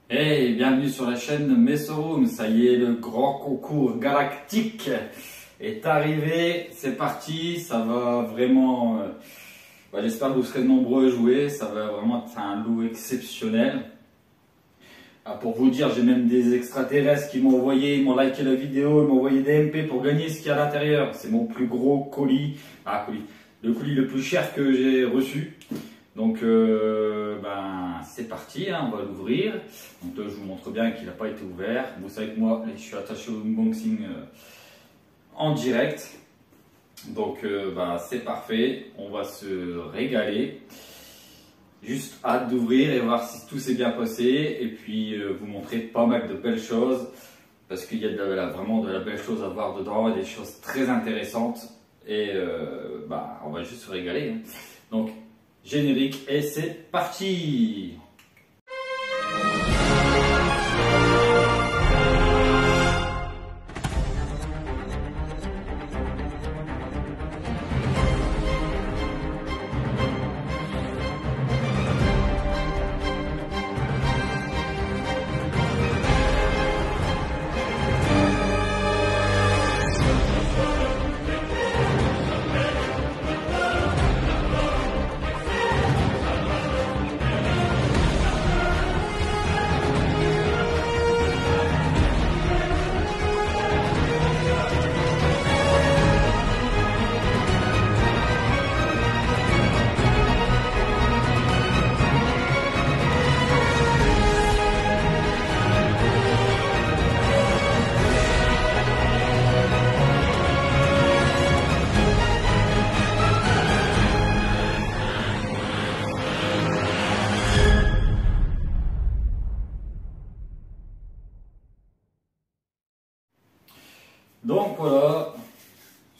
Hey, bienvenue sur la chaîne Messorum. Ça y est, le grand concours galactique est arrivé. C'est parti. Ça va vraiment. J'espère que vous serez nombreux à jouer. Ça va vraiment être un lot exceptionnel. Pour vous dire, j'ai même des extraterrestres qui m'ont envoyé, ils m'ont liké la vidéo, ils m'ont envoyé des MP pour gagner ce qu'il y a à l'intérieur. C'est mon plus gros colis. Le colis le plus cher que j'ai reçu. Donc, c'est parti, hein, on va l'ouvrir. Donc là, je vous montre bien qu'il n'a pas été ouvert. Vous savez que moi, je suis attaché au unboxing en direct. Donc, c'est parfait. On va se régaler. Juste hâte d'ouvrir et voir si tout s'est bien passé. Et puis, vous montrer pas mal de belles choses. Parce qu'il y a vraiment de la belle chose à voir dedans. Et des choses très intéressantes. Et on va juste se régaler. Hein. Donc, générique et c'est parti! Donc voilà,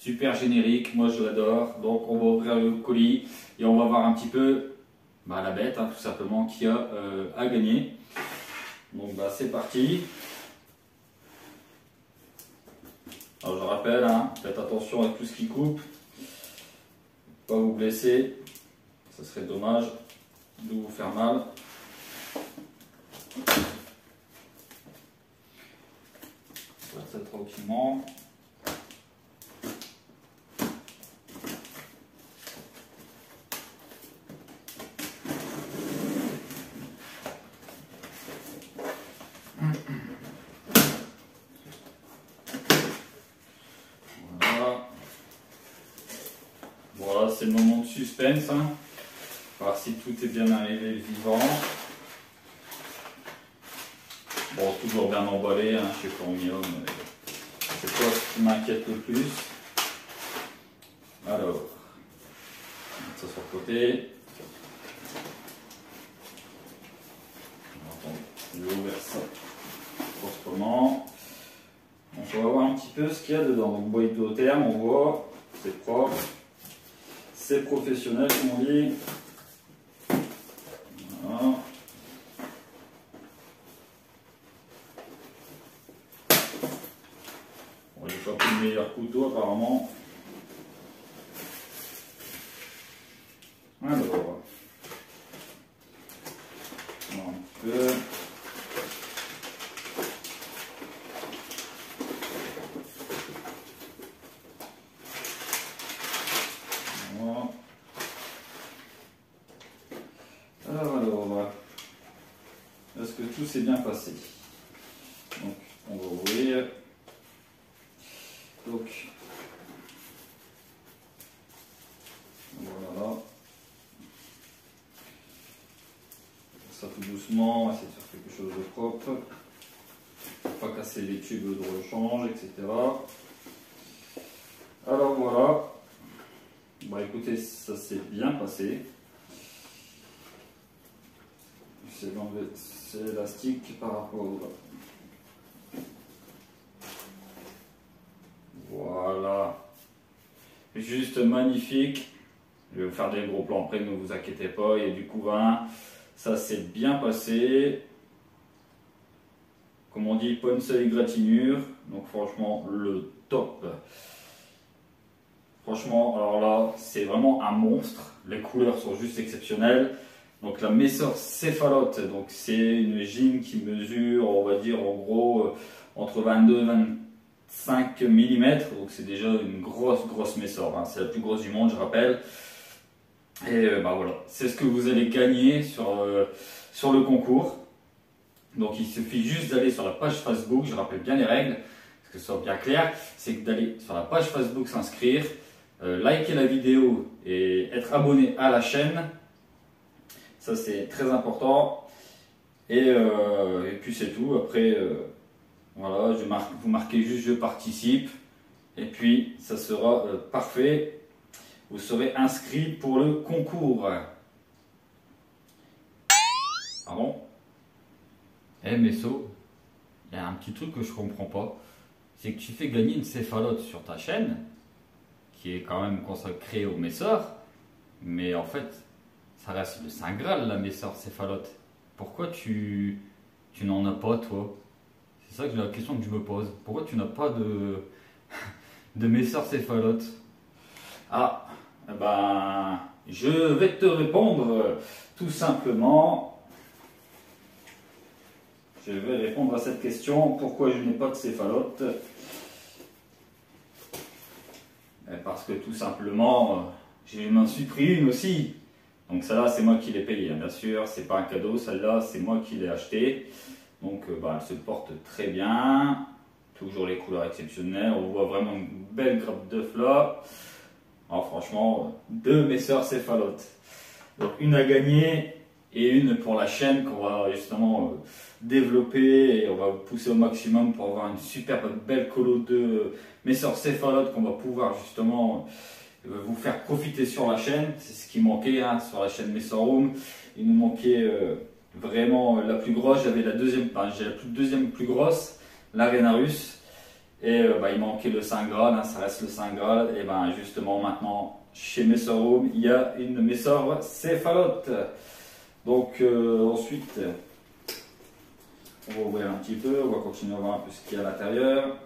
super générique, moi je l'adore. Donc on va ouvrir le colis et on va voir un petit peu la bête, hein, tout simplement, qui a à gagner. Donc c'est parti. Alors je rappelle, hein, faites attention à tout ce qui coupe, pas vous blesser, ça serait dommage de vous faire mal. Ça tranquillement. Voilà, c'est le moment de suspense. Hein. Voir si tout est bien arrivé vivant. Bon, toujours bien emballé, hein, chez Chromium. C'est pas ce qui m'inquiète le plus. Alors, on va mettre ça sur le côté. Je vais ouvrir ça proprement. Donc, on va voir un petit peu ce qu'il y a dedans. Donc, boîte de terme, on voit, c'est propre, c'est professionnel, comme on dit. Voilà. Bon, j'ai pas pris le meilleur couteau apparemment. Alors, un peu. Voilà. Alors, est-ce que tout s'est bien passé? Donc, on va ouvrir. Donc, voilà. Ça tout doucement, on va essayer de faire quelque chose de propre. Pour pas casser les tubes de rechange, etc. Alors voilà. Écoutez, ça s'est bien passé. J'essaie d'enlever cet élastique par rapport au... Voilà. Juste magnifique. Je vais vous faire des gros plans après, ne vous inquiétez pas, il y a du couvain. Ça s'est bien passé. Comme on dit, pas une seule égratignure. Donc franchement, le top. Franchement, alors là, c'est vraiment un monstre. Les couleurs sont juste exceptionnelles. Donc la Messor Céphalote, donc c'est une gym qui mesure, on va dire en gros entre 22 et 25 mm. Donc c'est déjà une grosse Messor, hein. C'est la plus grosse du monde, je rappelle. Et bah voilà, c'est ce que vous allez gagner sur le concours. Donc il suffit juste d'aller sur la page Facebook, je rappelle bien les règles, pour que ce soit bien clair, c'est d'aller sur la page Facebook, s'inscrire, liker la vidéo et être abonné à la chaîne. Ça c'est très important. Et puis c'est tout. Après, voilà, vous marquez juste je participe. Et puis ça sera parfait. Vous serez inscrit pour le concours. Pardon. Eh Messo, il y a un petit truc que je comprends pas. C'est que tu fais gagner une céphalote sur ta chaîne, qui est quand même consacrée au Messor. Mais en fait, ça reste le Saint Graal, la Messor Céphalote. Pourquoi tu n'en as pas, toi? C'est ça que la question que je me pose. Pourquoi tu n'as pas de Messor Céphalote? Ah, eh ben, je vais te répondre tout simplement. Je vais répondre à cette question. Pourquoi je n'ai pas de céphalote? Parce que tout simplement, je m'en suis pris une aussi. Donc celle-là, c'est moi qui l'ai payée, bien sûr. C'est pas un cadeau, celle-là, c'est moi qui l'ai achetée. Donc bah, elle se porte très bien. Toujours les couleurs exceptionnelles. On voit vraiment une belle grappe d'œuf là. Alors franchement, 2 Messor Céphalote. Donc une à gagner et une pour la chaîne qu'on va justement développer et on va pousser au maximum pour avoir une superbe belle colo de Messor Céphalote qu'on va pouvoir justement vous faire profiter sur la chaîne. C'est ce qui manquait hein, sur la chaîne Messor Home. Il nous manquait vraiment la plus grosse. J'avais la deuxième, j'ai la deuxième plus grosse, l'Arenarus. Et bah, il manquait le Saint Graal, hein, ça reste le Saint Graal. Et ben justement maintenant chez Messor Home, il y a une Messor Céphalote. Donc ensuite, on va ouvrir un petit peu, on va continuer à voir un peu ce qu'il y a à l'intérieur.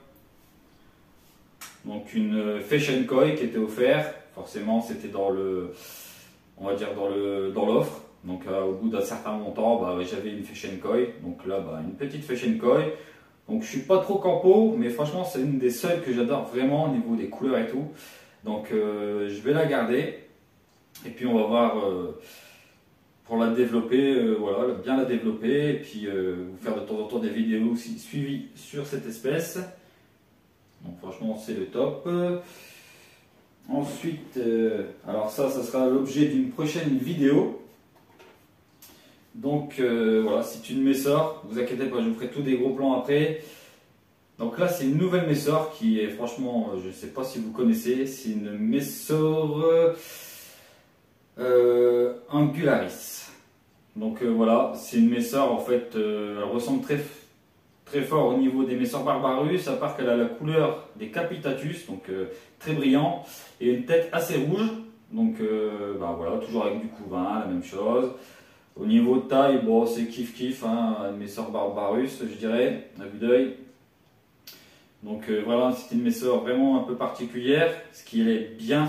Donc une Fashion Koi qui était offerte, forcément c'était dans le, on va dire dans l'offre. Donc au bout d'un certain montant, bah, j'avais une Fashion Koi. Donc là, bah, une petite Fashion Koi. Donc je suis pas trop campo, mais franchement c'est une des seules que j'adore vraiment au niveau des couleurs et tout. Donc je vais la garder. Et puis on va voir pour la développer, voilà, bien la développer. Et puis vous faire de temps en temps des vidéos aussi suivies sur cette espèce. Donc franchement c'est le top. Ensuite, alors ça sera l'objet d'une prochaine vidéo. Donc voilà, c'est une Messor, vous inquiétez pas, je vous ferai tous des gros plans après. Donc là c'est une nouvelle Messor qui est franchement, je ne sais pas si vous connaissez, c'est une Messor Angularis. Donc voilà, c'est une Messor en fait, elle ressemble très fort au niveau des Messor Barbarus, à part qu'elle a la couleur des Capitatus, donc très brillant, et une tête assez rouge. Donc bah, voilà, toujours avec du couvain, la même chose. Au niveau de taille, bon, c'est kiff, hein, une Messor Barbarus, je dirais, à vue d'œil. Donc voilà, c'est une Messor vraiment un peu particulière. Ce qui est bien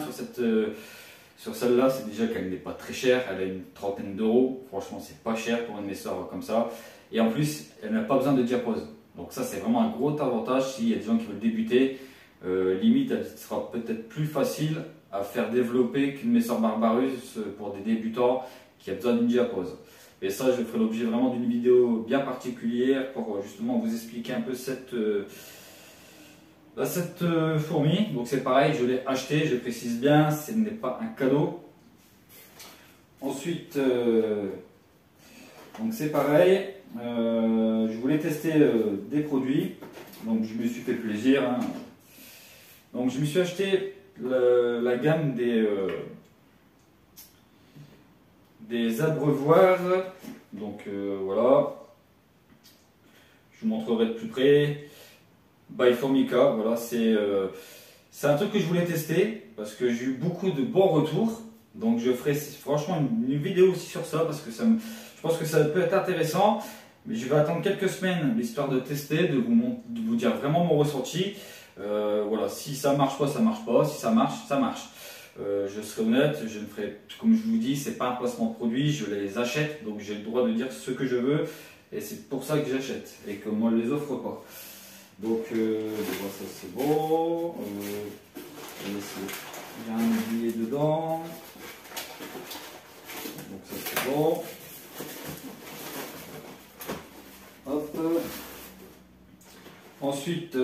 sur celle-là, c'est déjà qu'elle n'est pas très chère. Elle a une trentaine d'euros. Franchement, c'est pas cher pour une Messor comme ça. Et en plus, elle n'a pas besoin de diapose. Donc ça, c'est vraiment un gros avantage s'il y a des gens qui veulent débuter. Limite, elle sera peut-être plus facile à faire développer qu'une Messor Barbarus pour des débutants qui a besoin d'une diapose. Et ça, je ferai l'objet vraiment d'une vidéo bien particulière pour justement vous expliquer un peu cette fourmi. Donc c'est pareil, je l'ai acheté, je précise bien, ce n'est pas un cadeau. Ensuite, donc c'est pareil, je voulais tester des produits, donc je me suis fait plaisir. Hein. Donc je me suis acheté la gamme des abreuvoirs. Donc voilà, je vous montrerai de plus près. By Formica, voilà, c'est un truc que je voulais tester parce que j'ai eu beaucoup de bons retours. Donc je ferai franchement une vidéo aussi sur ça parce que je pense que ça peut être intéressant. Mais je vais attendre quelques semaines l'histoire de tester, de vous dire vraiment mon ressenti. Voilà, si ça marche pas, ça marche pas. Si ça marche, ça marche. Je serai honnête, je ne ferai, comme je vous dis, c'est pas un placement de produit, je les achète, donc j'ai le droit de dire ce que je veux, et c'est pour ça que j'achète, et que moi je les offre pas. Donc, ça c'est bon. J'ai un billet dedans. Donc ça c'est bon. Hop. Ensuite,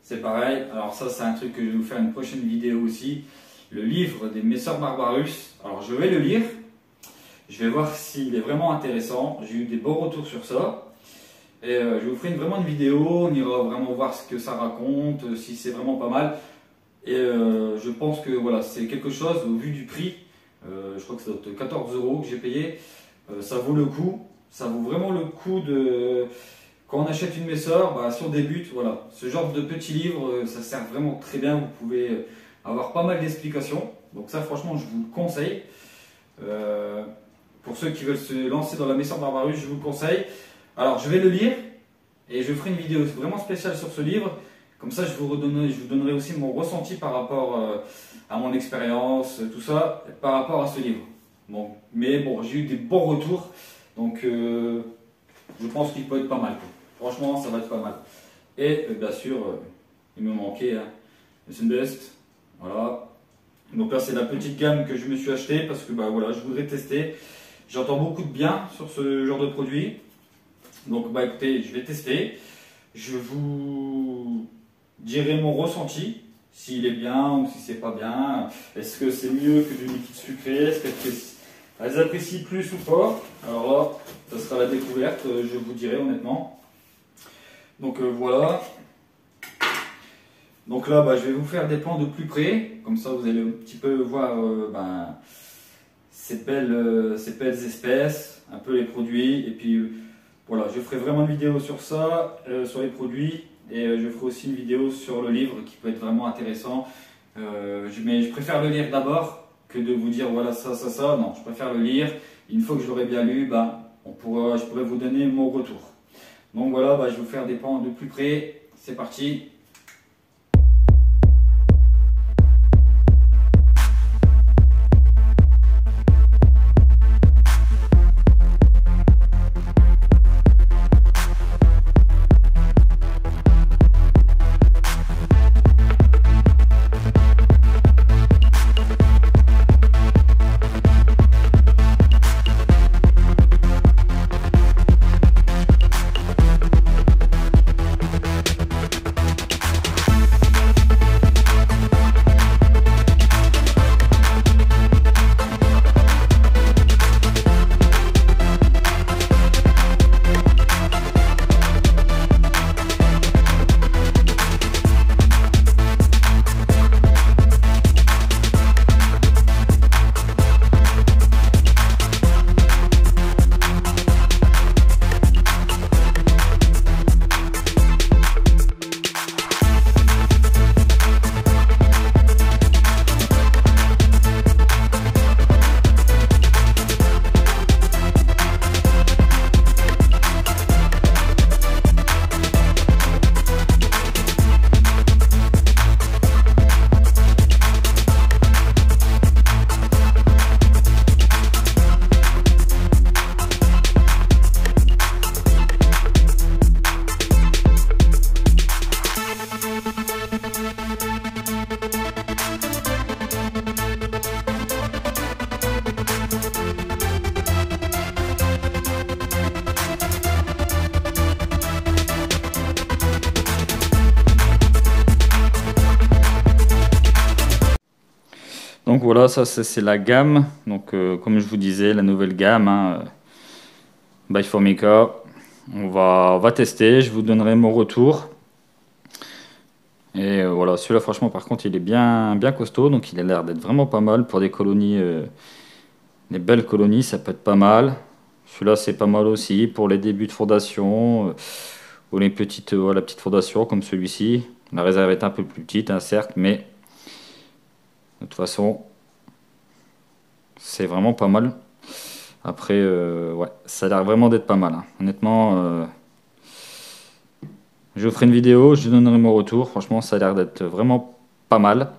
c'est pareil. Alors ça c'est un truc que je vais vous faire une prochaine vidéo aussi. Le livre des Messeurs Barbarus. Alors je vais le lire. Je vais voir s'il est vraiment intéressant. J'ai eu des bons retours sur ça. Et je vous ferai vraiment une vidéo. On ira vraiment voir ce que ça raconte, si c'est vraiment pas mal. Et je pense que voilà, c'est quelque chose, au vu du prix, je crois que c'est 14 € que j'ai payé, ça vaut le coup. Ça vaut vraiment le coup de... Quand on achète une Messer, bah, si on débute, voilà, ce genre de petit livre, ça sert vraiment très bien. Vous pouvez avoir pas mal d'explications. Donc ça, franchement, je vous le conseille. Pour ceux qui veulent se lancer dans la Messer Barbarus, je vous le conseille. Alors, je vais le lire et je ferai une vidéo vraiment spéciale sur ce livre. Comme ça, je vous donnerai aussi mon ressenti par rapport à mon expérience, tout ça, par rapport à ce livre. Bon, mais bon, j'ai eu des bons retours. Donc, je pense qu'il peut être pas mal. Franchement, ça va être pas mal. Et bien sûr, il me manquait le Sunbest. Voilà. Donc là, c'est la petite gamme que je me suis acheté parce que bah, voilà, je voudrais tester. J'entends beaucoup de bien sur ce genre de produit. Donc, bah, écoutez, je vais tester. Je vous dirai mon ressenti, s'il est bien ou si c'est pas bien. Est-ce que c'est mieux que du liquide sucré? Est-ce qu'elles apprécient plus ou pas? Alors là, ça sera la découverte, je vous dirai honnêtement. Donc voilà. Donc là, bah, je vais vous faire des plans de plus près. Comme ça, vous allez un petit peu voir ces belles espèces, un peu les produits. Et puis voilà, je ferai vraiment une vidéo sur ça, sur les produits. Et je ferai aussi une vidéo sur le livre qui peut être vraiment intéressant. Mais je préfère le lire d'abord que de vous dire voilà ça. Non, je préfère le lire. Une fois que je l'aurai bien lu, bah, je pourrai vous donner mon retour. Donc voilà, bah, je vais vous faire des plans de plus près. C'est parti. Donc voilà, ça c'est la gamme. Donc comme je vous disais, la nouvelle gamme by Formica. On va tester, je vous donnerai mon retour. Et voilà, celui-là franchement par contre il est bien costaud, donc il a l'air d'être vraiment pas mal pour des colonies, des belles colonies, ça peut être pas mal. Celui-là c'est pas mal aussi pour les débuts de fondation ou les petites, la petite fondation comme celui-ci. La réserve est un peu plus petite, certes, mais de toute façon, c'est vraiment pas mal. Après, ouais, ça a l'air vraiment d'être pas mal. Honnêtement, je vous ferai une vidéo, je vous donnerai mon retour. Franchement, ça a l'air d'être vraiment pas mal.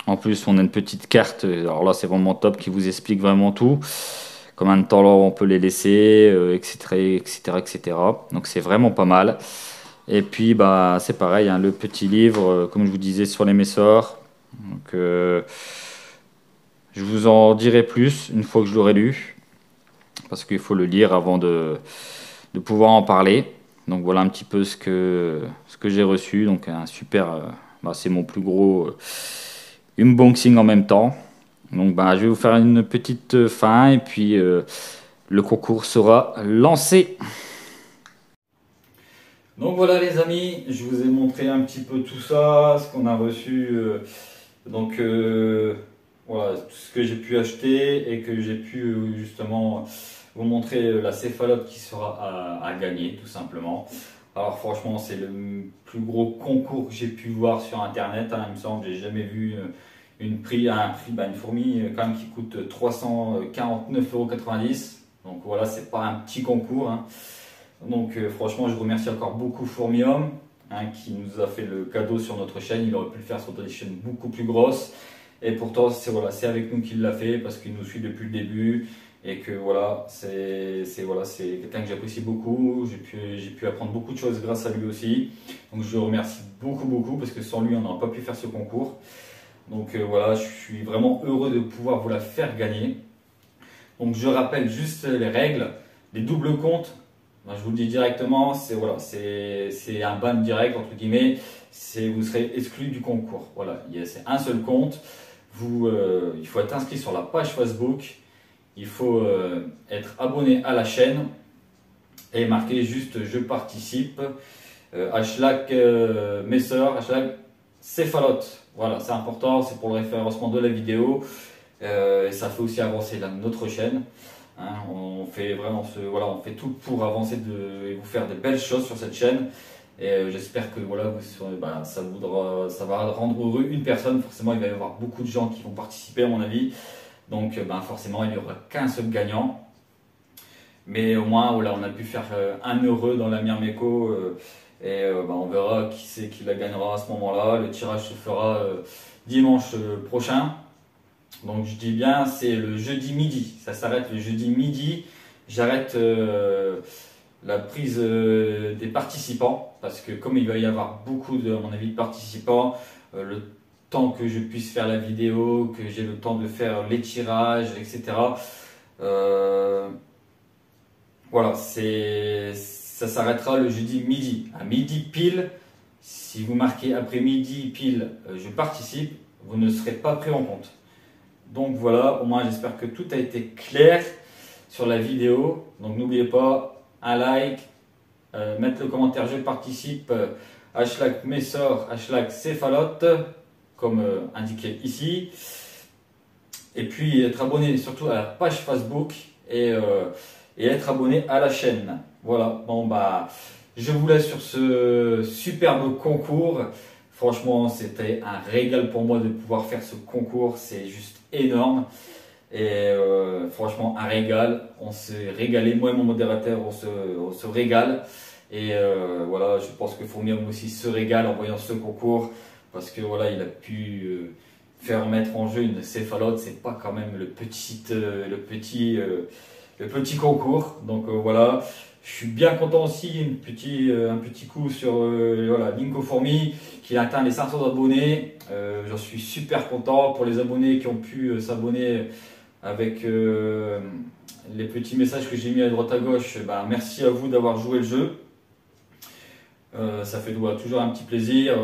En plus, on a une petite carte, alors là c'est vraiment top, qui vous explique vraiment tout. Combien de temps on peut les laisser, etc., etc., etc. Donc c'est vraiment pas mal. Et puis bah c'est pareil, hein, le petit livre, comme je vous disais, sur les Messors. Donc je vous en dirai plus une fois que je l'aurai lu, parce qu'il faut le lire avant de pouvoir en parler. Donc voilà un petit peu ce que j'ai reçu. Donc un super, bah, c'est mon plus gros unboxing en même temps. Donc bah, je vais vous faire une petite fin et puis le concours sera lancé. Donc voilà les amis, je vous ai montré un petit peu tout ça, ce qu'on a reçu. Donc voilà, tout ce que j'ai pu acheter et que j'ai pu justement vous montrer la céphalote qui sera à gagner tout simplement. Alors franchement c'est le plus gros concours que j'ai pu voir sur internet, hein. Il me semble, j'ai jamais vu une fourmi quand même qui coûte 349,90 €. Donc voilà, c'est pas un petit concours, hein. Donc franchement je remercie encore beaucoup Fourmium, hein, qui nous a fait le cadeau sur notre chaîne. Il aurait pu le faire sur des chaînes beaucoup plus grosses. Et pourtant, c'est avec nous qu'il l'a fait parce qu'il nous suit depuis le début et que voilà, c'est quelqu'un que j'apprécie beaucoup. J'ai pu apprendre beaucoup de choses grâce à lui aussi. Donc je le remercie beaucoup parce que sans lui, on n'aurait pas pu faire ce concours. Donc voilà, je suis vraiment heureux de pouvoir vous la faire gagner. Donc je rappelle juste les règles. Les doubles comptes, ben, je vous le dis directement, c'est un ban direct entre guillemets. Vous serez exclu du concours. Voilà, c'est un seul compte. Il faut être inscrit sur la page Facebook, il faut être abonné à la chaîne et marquer juste je participe, hashtag Messor, hashtag céphalote. Voilà, c'est important, c'est pour le référencement de la vidéo et ça fait aussi avancer notre chaîne. Hein, on fait vraiment on fait tout pour avancer et vous faire des belles choses sur cette chaîne. Et j'espère que voilà, ça va rendre heureux une personne. Forcément, il va y avoir beaucoup de gens qui vont participer à mon avis. Donc forcément, il n'y aura qu'un seul gagnant. Mais au moins, voilà, on a pu faire un heureux dans la Myrmeco. On verra qui c'est qui la gagnera à ce moment-là. Le tirage se fera dimanche prochain. Donc je dis bien, c'est le jeudi midi. Ça s'arrête le jeudi midi. J'arrête la prise des participants parce que comme il va y avoir beaucoup à mon avis de participants, le temps que je puisse faire la vidéo, que j'ai le temps de faire les tirages, etc. Voilà, ça s'arrêtera le jeudi midi. À midi pile, si vous marquez après midi pile, je participe, vous ne serez pas pris en compte. Donc voilà, au moins j'espère que tout a été clair sur la vidéo. Donc n'oubliez pas un like, mettre le commentaire je participe, hashtag Messor, hashtag céphalote, comme indiqué ici. Et puis être abonné surtout à la page Facebook et être abonné à la chaîne. Voilà, bon bah je vous laisse sur ce superbe concours. Franchement, c'était un régal pour moi de pouvoir faire ce concours, c'est juste énorme. Et franchement, un régal. On s'est régalé, moi et mon modérateur, on se régale. Et voilà, je pense que Fourmium aussi se régale en voyant ce concours. Parce que voilà, il a pu faire mettre en jeu une céphalote. C'est pas quand même le petit concours. Donc voilà. Je suis bien content aussi, un petit coup sur voilà, Linko Fourmi qui a atteint les 500 abonnés. J'en suis super content pour les abonnés qui ont pu s'abonner avec les petits messages que j'ai mis à droite à gauche. Ben, merci à vous d'avoir joué le jeu. Ça fait toujours un petit plaisir.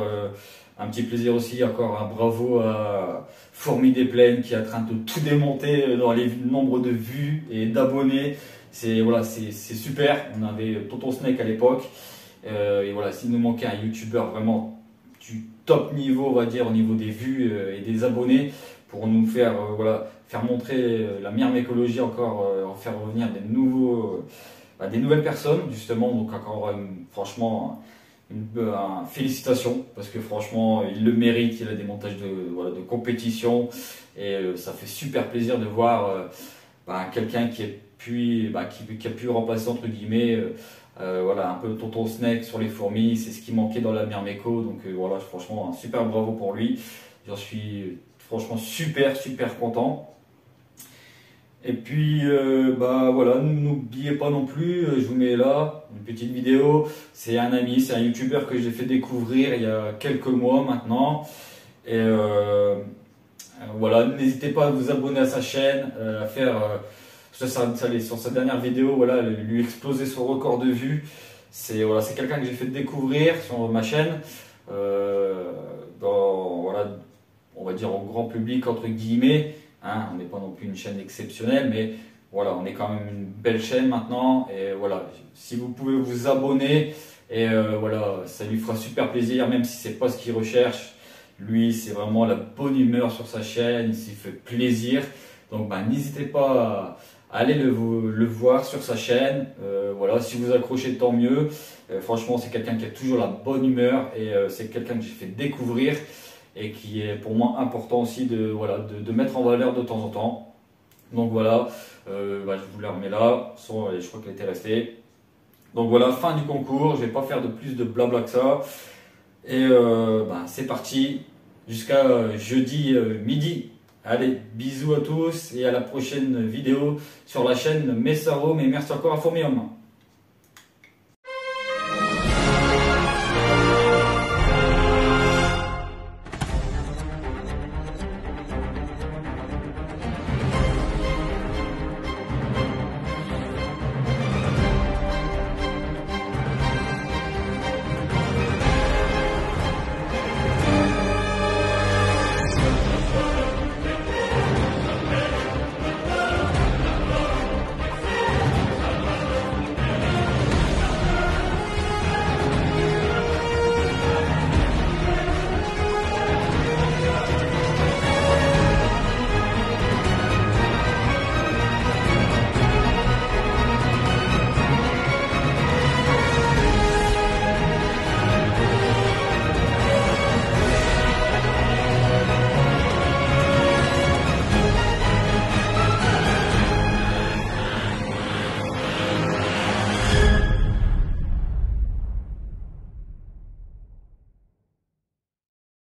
Un petit plaisir aussi, encore un bravo à Fourmi des Plaines qui est en train de tout démonter dans les nombres de vues et d'abonnés. C'est super. On avait Tonton Snake à l'époque. Et voilà, s'il nous manquait un youtubeur vraiment du top niveau, on va dire, au niveau des vues et des abonnés, pour nous faire, faire montrer la myrmécologie encore, en faire revenir des nouvelles personnes, justement. Donc, encore franchement, félicitations, parce que franchement, il le mérite. Il a des montages de compétition et ça fait super plaisir de voir quelqu'un qui a pu remplacer entre guillemets un peu Tonton Snake sur les fourmis. C'est ce qui manquait dans la Myrmeco. Donc voilà, franchement un super bravo pour lui. J'en suis franchement super content. Et puis bah voilà, n'oubliez pas non plus, je vous mets là une petite vidéo. C'est un ami, c'est un youtubeur que j'ai fait découvrir il y a quelques mois maintenant. Et voilà, n'hésitez pas à vous abonner à sa chaîne, à faire sur sa dernière vidéo, voilà, lui exploser son record de vues. C'est voilà, c'est quelqu'un que j'ai fait découvrir sur ma chaîne, voilà, on va dire au grand public entre guillemets. Hein, on n'est pas non plus une chaîne exceptionnelle, mais voilà, on est quand même une belle chaîne maintenant. Et voilà, si vous pouvez vous abonner, et voilà, ça lui fera super plaisir, même si c'est pas ce qu'il recherche. Lui, c'est vraiment la bonne humeur sur sa chaîne, il s'y fait plaisir. Donc, bah, n'hésitez pas à aller le voir sur sa chaîne. Voilà, si vous accrochez, tant mieux. Franchement, c'est quelqu'un qui a toujours la bonne humeur et c'est quelqu'un que j'ai fait découvrir et qui est pour moi important aussi voilà, de mettre en valeur de temps en temps. Donc voilà, bah, je vous la remets là. Je crois qu'elle était restée. Donc voilà, fin du concours. Je ne vais pas faire de plus de blabla que ça. Et bah, c'est parti jusqu'à jeudi midi. Allez, bisous à tous et à la prochaine vidéo sur la chaîne Messaro. Mais merci encore à Formium.